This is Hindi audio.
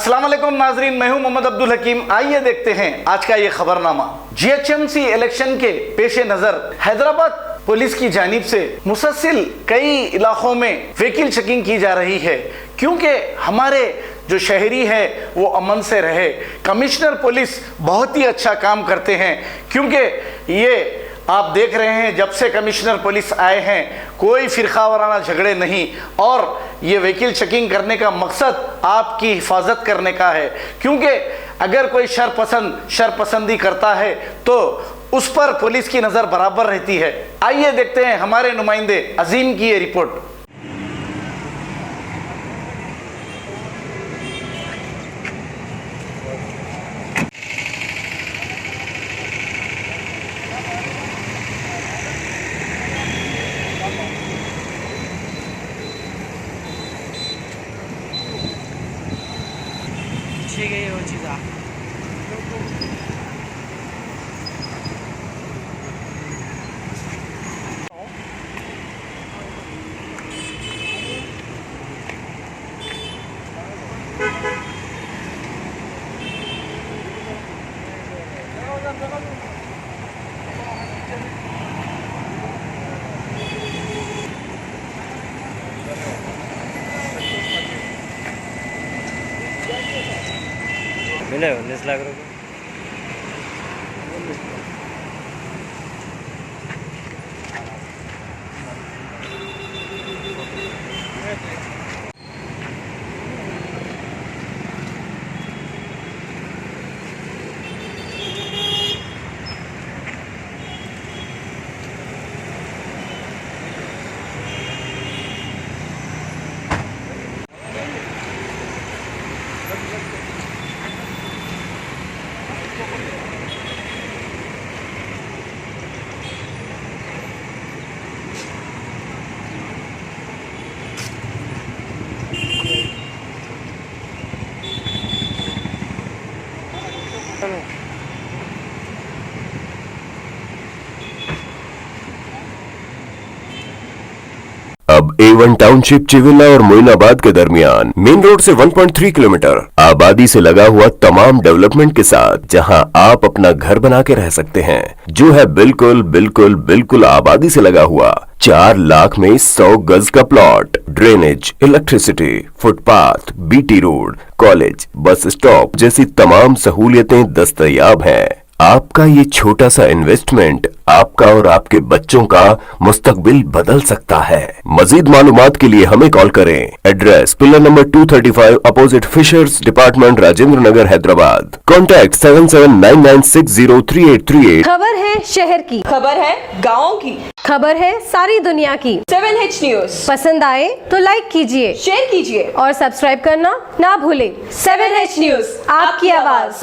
अस्सलाम वालेकुम नाजरीन, मैं हूं मोहम्मद अब्दुल हकीम। आइए देखते हैं आज का ये खबरनामा। जीएचएमसी इलेक्शन के पेश नजर हैदराबाद पुलिस की जानिब से मुसलसल कई इलाकों में व्हीकल चेकिंग की जा रही है, क्योंकि हमारे जो शहरी है वो अमन से रहे। कमिश्नर पुलिस बहुत ही अच्छा काम करते हैं, क्योंकि ये आप देख रहे हैं जब से कमिश्नर पुलिस आए हैं कोई फिरका वाराना झगड़े नहीं, और ये व्हीकल चेकिंग करने का मकसद आपकी हिफाजत करने का है, क्योंकि अगर कोई शरपसंदी करता है तो उस पर पुलिस की नज़र बराबर रहती है। आइए देखते हैं हमारे नुमाइंदे अजीम की ये रिपोर्ट। ठीक है, ये वो चीज़ आ मिले 19 लाख रुपये। अब A1 टाउनशिप चिविला और मोइनाबाद के दरमियान मेन रोड से 1.3 किलोमीटर आबादी से लगा हुआ तमाम डेवलपमेंट के साथ जहां आप अपना घर बना के रह सकते हैं, जो है बिल्कुल बिल्कुल बिल्कुल आबादी से लगा हुआ। 4 लाख में 100 गज का plot, drainage, electricity, footpath, BT road, college, bus stop जैसी तमाम सहूलियतें दस्तयाब हैं। आपका ये छोटा सा इन्वेस्टमेंट आपका और आपके बच्चों का मुस्तकबिल बदल सकता है। मजीद मालूमात के लिए हमें कॉल करें। Address pillar number 235 opposite fishers department, Rajendra Nagar, Hyderabad. Contact 7799603838। खबर है शहर की, खबर है गाँव की, खबर है सारी दुनिया की। 7H न्यूज पसंद आए तो लाइक कीजिए, शेयर कीजिए और सब्सक्राइब करना ना भूले। 7H न्यूज, आपकी आवाज।